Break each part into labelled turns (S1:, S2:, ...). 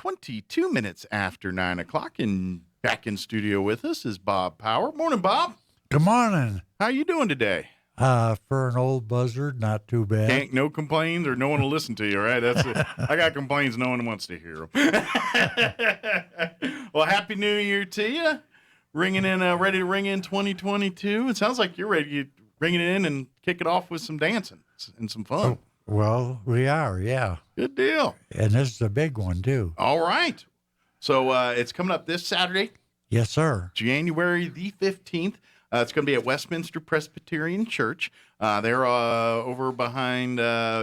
S1: 22 minutes after 9 o'clock, and back in studio with us is Bob Power. Morning, Bob.
S2: Good morning.
S1: How you doing today?
S2: For an old buzzard, not too bad.
S1: Can't no complaints, or no one will listen to you, right? That's it. I got complaints, no one wants to hear them. Well, Happy New Year to you. Ringing in, ready to ring in 2022. It sounds like you're ready to bring it in and kick it off with some dancing and some fun.
S2: Well, we are, yeah.
S1: Good deal.
S2: And this is a big one, too.
S1: All right. So it's coming up this Saturday,
S2: Yes, sir.
S1: January the 15th. It's going to be at Westminster Presbyterian Church. They're over behind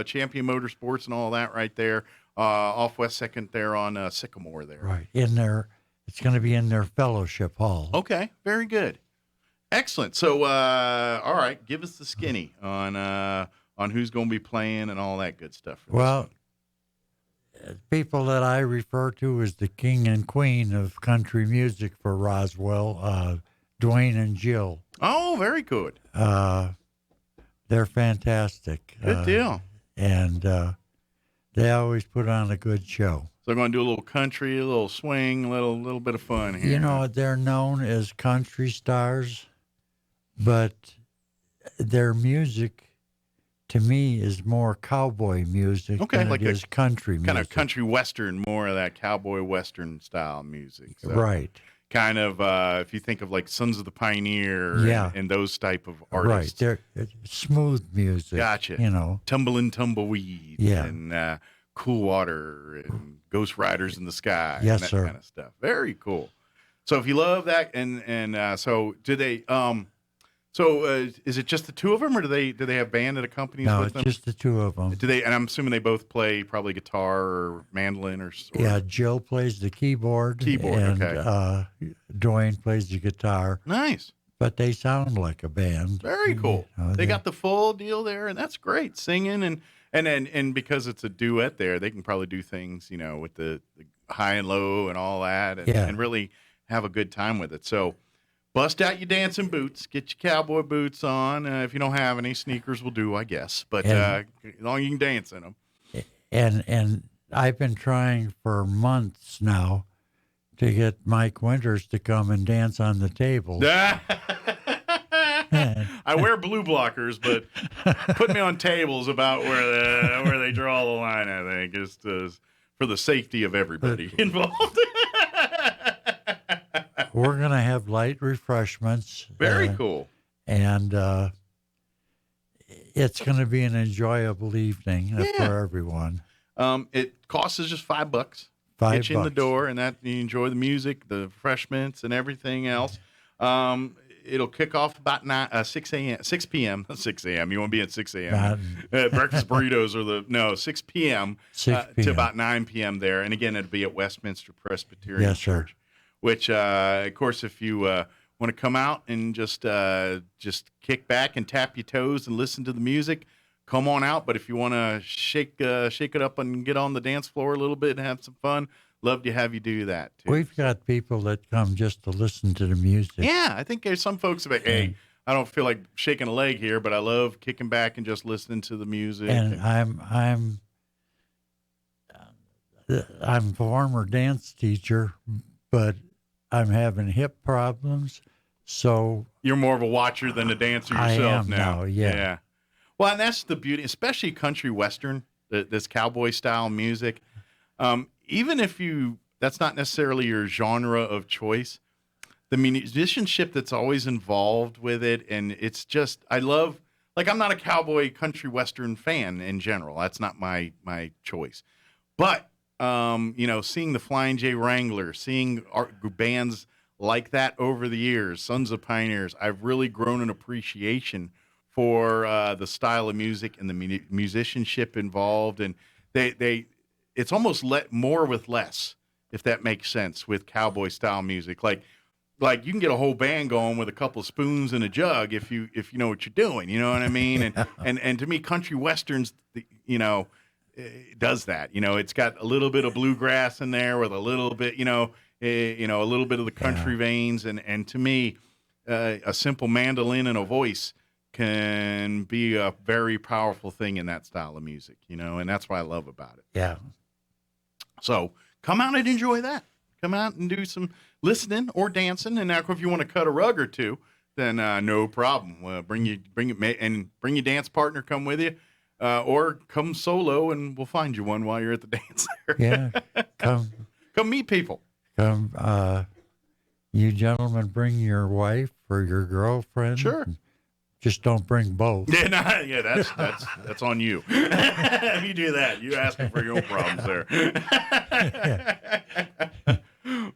S1: Champion Motorsports and all that right there, off West 2nd there on Sycamore there.
S2: Right. In their, it's going to be in their fellowship hall.
S1: Okay, very good. Excellent. So, all right, give us the skinny on who's going to be playing and all that good stuff.
S2: Well, people that I refer to as the king and queen of country music for Roswell, Dwayne and Jill.
S1: Oh, very good.
S2: They're fantastic.
S1: Good deal.
S2: And they always put on a good show.
S1: So, we're going to do a little country, a little swing, a little bit of fun here.
S2: You know, they're known as country stars, but their music, to me, is more cowboy music than
S1: like
S2: it is country music.
S1: Kind of country western, more of that cowboy western style music. So
S2: Right.
S1: Kind of, if you think of like Sons of the Pioneer
S2: Yeah.
S1: and those type of
S2: Right.
S1: artists.
S2: They're smooth music.
S1: Gotcha.
S2: You know.
S1: Tumblin' Tumbleweed
S2: Yeah.
S1: and Cool Water and Ghost Riders in the Sky.
S2: Yes,
S1: and that
S2: sir.
S1: kind of stuff. Very cool. So if you love that, and so do they? Is it just the two of them, or do they have band that accompanies
S2: No,
S1: with
S2: it's
S1: them?
S2: just the two of them.
S1: Do they? And I'm assuming they both play probably guitar or mandolin or.
S2: Yeah, Jill plays the keyboard. And
S1: okay.
S2: Dwayne plays the guitar.
S1: Nice.
S2: But they sound like a band.
S1: Very cool.
S2: You know,
S1: they got the full deal there, and that's great. Singing and because it's a duet there, they can probably do things, with the high and low and all that, and really have a good time with it. So bust out your dancing boots, get your cowboy boots on. If you don't have any, sneakers will do, I guess. But as long as you can dance in them.
S2: And I've been trying for months now to get Mike Winters to come and dance on the table.
S1: I wear blue blockers, but put me on tables about where they draw the line, I think, just for the safety of everybody involved.
S2: We're going to have light refreshments.
S1: Very cool.
S2: And it's going to be an enjoyable evening for everyone.
S1: It costs us just $5.
S2: $5.
S1: Get you in the door, and that you enjoy the music, the refreshments, and everything else. It'll kick off about 6 p.m. 6 a.m. You want to be at 6 a.m. Breakfast burritos are 6 p.m.
S2: 6 p.m.
S1: to about 9 p.m. there. And again, it'll be at Westminster Presbyterian Church.
S2: Sir.
S1: Which, of course, if you want to come out and just kick back and tap your toes and listen to the music, come on out. But if you want to shake it up and get on the dance floor a little bit and have some fun, love to have you do that too.
S2: We've got people that come just to listen to the music.
S1: Yeah, I think there's some folks that, hey, I don't feel like shaking a leg here, but I love kicking back and just listening to the music.
S2: And I'm a former dance teacher, but I'm having hip problems, so
S1: you're more of a watcher than a dancer yourself
S2: I am
S1: now.
S2: Yeah.
S1: Well, and that's the beauty, especially country western, this cowboy style music. Even if that's not necessarily your genre of choice, the musicianship that's always involved with it, and it's just, I love, like, I'm not a cowboy country western fan in general. That's not my choice. But, seeing the Flying J Wrangler, seeing bands like that over the years, Sons of Pioneers, I've really grown an appreciation for the style of music and the musicianship involved, and it's almost more with less, if that makes sense, with cowboy style music. Like you can get a whole band going with a couple of spoons and a jug if you know what you're doing. You know what I mean? And to me, country westerns, it does that. It's got a little bit of bluegrass in there with a little bit, a little bit of the country veins, and to me, a simple mandolin and a voice can be a very powerful thing in that style of music, and that's what I love about it.
S2: Yeah.
S1: So come out and enjoy that. Come out and do some listening or dancing. And now, if you want to cut a rug or two, then no problem. Bring your dance partner, come with you, or come solo, and we'll find you one while you're at the dance there.
S2: Yeah,
S1: Come meet people.
S2: You gentlemen bring your wife or your girlfriend.
S1: Sure.
S2: Just don't bring both.
S1: Yeah, that's on you. If you do that, you're asking for your own problems there.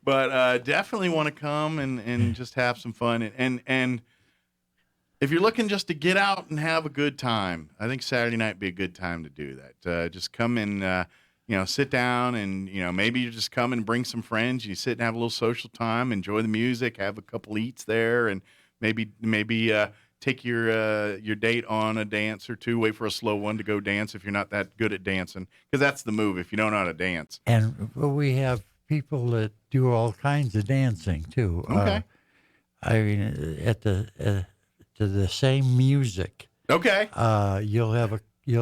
S1: But definitely want to come and just have some fun. And if you're looking just to get out and have a good time, I think Saturday night would be a good time to do that. Just come and sit down and maybe you just come and bring some friends. You sit and have a little social time, enjoy the music, have a couple eats there, and maybe take your date on a dance or two. Wait for a slow one to go dance if you're not that good at dancing, because that's the move if you don't know how to dance.
S2: And we have people that do all kinds of dancing too.
S1: Okay.
S2: I mean, to the same music.
S1: Okay.
S2: You'll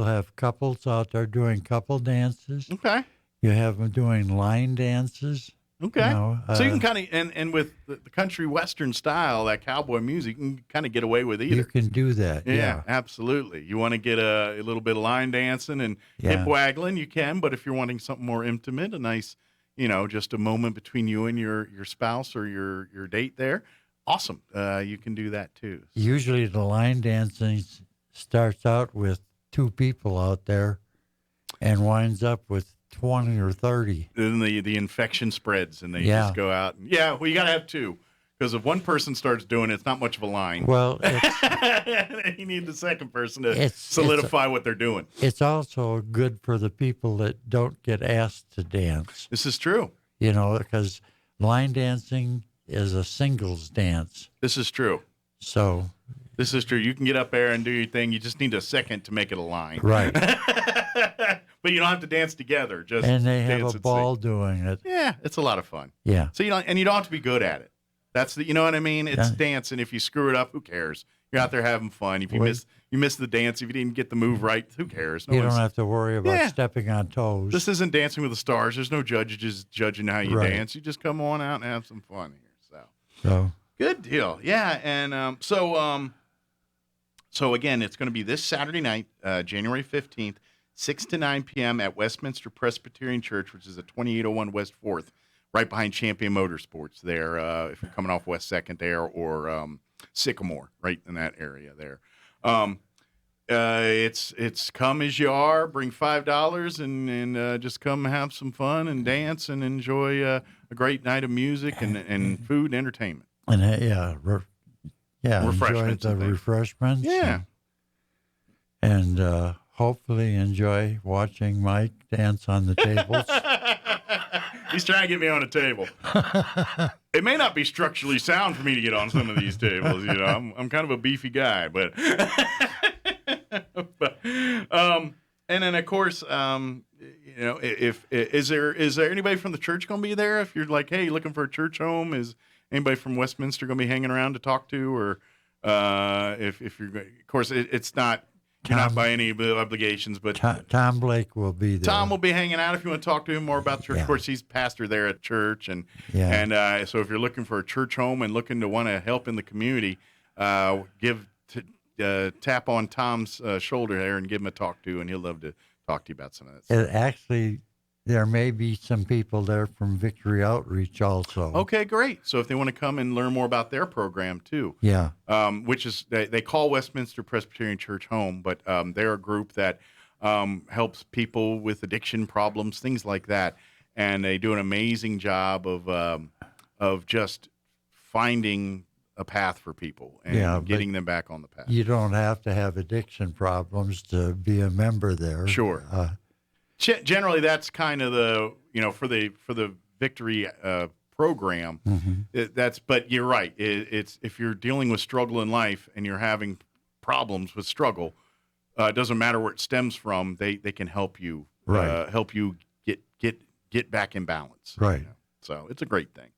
S2: have couples out there doing couple dances.
S1: Okay.
S2: You have them doing line dances.
S1: Okay. So you can kind of, and with the country western style, that cowboy music, you can kind of get away with either.
S2: You can do that.
S1: Yeah, absolutely. You want to get a little bit of line dancing and hip waggling, you can. But if you're wanting something more intimate, a nice, just a moment between you and your spouse or your date there, awesome. You can do that too.
S2: Usually the line dancing starts out with 2 people out there and winds up with 20 or 30.
S1: Then the infection spreads and they just go out. And, well, you got to have 2, because if one person starts doing it, it's not much of a line.
S2: Well,
S1: you need the second person to solidify what they're doing.
S2: It's also good for the people that don't get asked to dance.
S1: This is true.
S2: Because line dancing is a singles dance.
S1: This is true.
S2: So
S1: this is true. You can get up there and do your thing. You just need a second to make it a line.
S2: Right.
S1: But you don't have to dance together.
S2: And they have a ball doing it.
S1: Yeah, it's a lot of fun.
S2: Yeah.
S1: So you don't have to be good at it. That's you know what I mean? It's dancing. If you screw it up, who cares? You're out there having fun. If you miss the dance, if you didn't get the move right, who cares?
S2: You don't have to worry about stepping on toes.
S1: This isn't Dancing with the Stars. There's no judges judging how you dance. You just come on out and have some fun here.
S2: So
S1: good deal. Yeah, and so again, it's going to be this Saturday night, January 15th. 6 to 9 p.m. at Westminster Presbyterian Church, which is at 2801 West 4th, right behind Champion Motorsports there, if you're coming off West 2nd there, or Sycamore, right in that area there. It's come as you are, bring $5 and just come have some fun and dance and enjoy a great night of music and food and entertainment.
S2: And
S1: refreshments
S2: enjoy the refreshments.
S1: Yeah.
S2: And hopefully enjoy watching Mike dance on the tables.
S1: He's trying to get me on a table. It may not be structurally sound for me to get on some of these tables. I'm kind of a beefy guy, but and then of course, if is there anybody from the church going to be there? If you're like, hey, looking for a church home, is anybody from Westminster going to be hanging around to talk to, or if you're, of course, it's not. You're not by any obligations, but
S2: Tom Blake will be there.
S1: Tom will be hanging out if you want to talk to him more about the church. Of course, he's pastor there at church, and so if you're looking for a church home and looking to want to help in the community, tap on Tom's shoulder there and give him a talk to, and he'll love to talk to you about some of that stuff.
S2: Actually, there may be some people there from Victory Outreach also.
S1: Okay, great. So if they want to come and learn more about their program too, which is they call Westminster Presbyterian Church home, but they're a group that helps people with addiction problems, things like that, and they do an amazing job of just finding a path for people and getting them back on the path.
S2: You don't have to have addiction problems to be a member there.
S1: Sure. Generally, that's kind of the for the Victory program.
S2: Mm-hmm.
S1: But you're right. It's if you're dealing with struggle in life and you're having problems with struggle, it doesn't matter where it stems from. They can help you help you get back in balance.
S2: Right.
S1: So it's a great thing.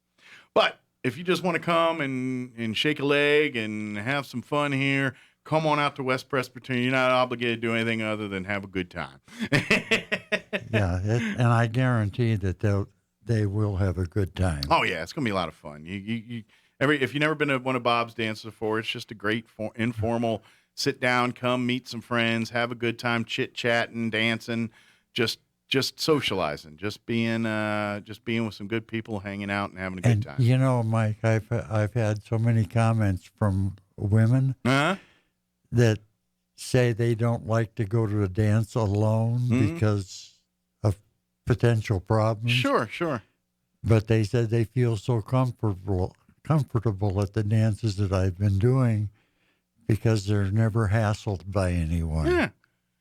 S1: But if you just want to come and shake a leg and have some fun here, come on out to West Presbyterian. You're not obligated to do anything other than have a good time.
S2: And I guarantee that they will have a good time.
S1: Oh yeah, it's gonna be a lot of fun. If you've never been to one of Bob's dances before, it's just a great informal sit down, come meet some friends, have a good time, chit chatting, dancing, just socializing, just being with some good people, hanging out and having a good
S2: And
S1: time.
S2: you know, Mike, I've had so many comments from women
S1: Huh?
S2: that say they don't like to go to a dance alone
S1: Mhm.
S2: because of potential problems.
S1: Sure.
S2: But they said they feel so comfortable at the dances that I've been doing because they're never hassled by anyone.
S1: Yeah.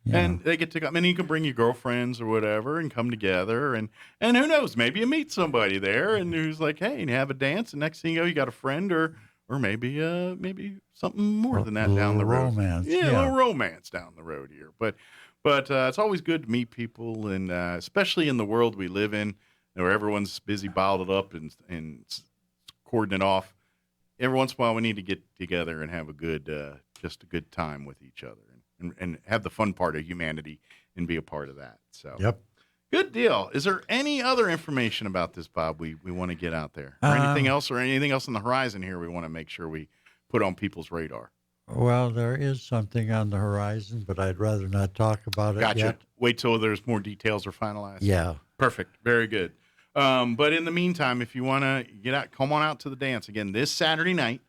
S2: You
S1: And
S2: know.
S1: they get to come, and you can bring your girlfriends or whatever and come together. And who knows, maybe you meet somebody there and who's like, hey, and you have a dance. And next thing you know, you got a friend or maybe something more than that
S2: A
S1: down the
S2: little
S1: road.
S2: romance,
S1: Yeah, a
S2: yeah.
S1: little romance down the road here. But it's always good to meet people. And especially in the world we live in where everyone's busy bottled up and cording it off. Every once in a while, we need to get together and have just a good time with each other and have the fun part of humanity and be a part of that. So,
S2: Yep.
S1: good deal. Is there any other information about this, Bob, we want to get out there? Or anything else on the horizon here we want to make sure we put on people's radar?
S2: Well, there is something on the horizon, but I'd rather not talk about it
S1: Gotcha.
S2: yet.
S1: Wait till there's more details are finalized.
S2: Yeah.
S1: Perfect. Very good. But in the meantime, if you want to get out, come on out to the dance again this Saturday night,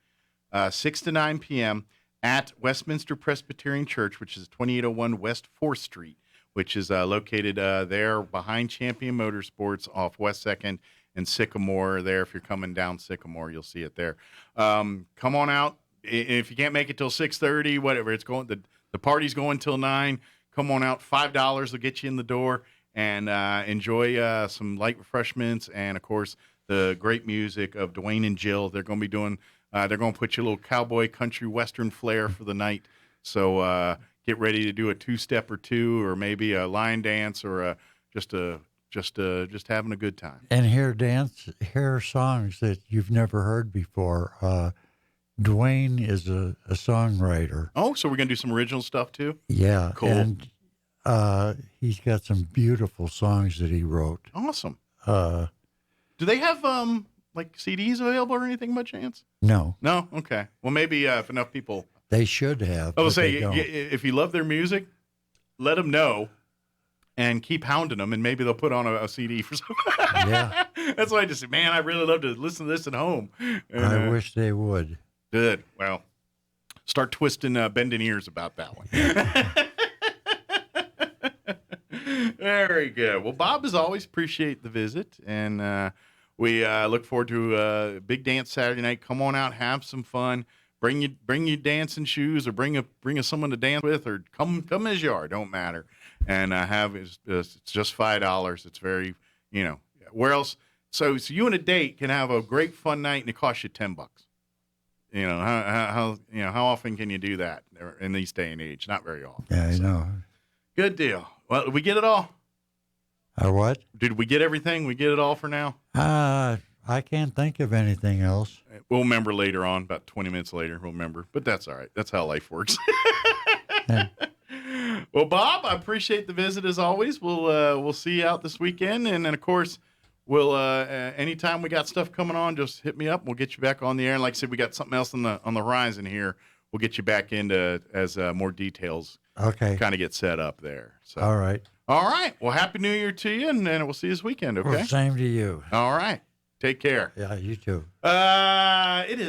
S1: 6 to 9 p.m. at Westminster Presbyterian Church, which is 2801 West 4th Street, which is located there behind Champion Motorsports off West 2nd and Sycamore. There, if you're coming down Sycamore, you'll see it there. Come on out. If you can't make it till 6:30, whatever, it's going. The party's going till 9. Come on out. $5 will get you in the door. And enjoy some light refreshments and, of course, the great music of Dwayne and Jill. They're going to be doing. They're going to put you a little cowboy country western flair for the night. So get ready to do a two-step or two, or maybe a line dance, or just having a good time.
S2: And hear songs that you've never heard before. Dwayne is a songwriter.
S1: Oh, so we're going to do some original stuff too.
S2: Yeah.
S1: Cool.
S2: And he's got some beautiful songs that he wrote.
S1: Awesome.
S2: Uh,
S1: Do they have like CDs available or anything by chance?
S2: no,
S1: No. Okay. Well, maybe if enough people.
S2: they should have.
S1: I will
S2: but they
S1: say,
S2: don't.
S1: if you love their music, let them know and keep hounding them, and maybe they'll put on a CD for some.
S2: Yeah.
S1: That's why I just said, man, I really love to listen to this at home. And,
S2: I wish they would.
S1: Good. Well, start twisting, bending ears about that one. Very good. Well, Bob, as always, appreciate the visit, and we look forward to a big dance Saturday night. Come on out, have some fun. Bring your dancing shoes, or bring someone to dance with, or come as you are. Don't matter. And it's just $5. It's very, where else? So you and a date can have a great fun night, and it costs you $10. How often can you do that in these day and age? Not very often.
S2: Yeah, I know.
S1: Good deal. Well, did we get it all?
S2: What?
S1: Did we get everything? We get it all for now?
S2: I can't think of anything else.
S1: We'll remember later on, about 20 minutes later, we'll remember. But that's all right. That's how life works.
S2: Yeah.
S1: Well, Bob, I appreciate the visit as always. We'll see you out this weekend. And then, of course, we'll anytime we got stuff coming on, just hit me up. We'll get you back on the air. And like I said, we got something else on the horizon here. We'll get you back into as more details
S2: Okay.
S1: kind of get set up there. So,
S2: All right.
S1: all right. Well, Happy New Year to you, and we'll see you this weekend, okay?
S2: Well, same to you.
S1: All right. Take care.
S2: Yeah, you too.
S1: It is.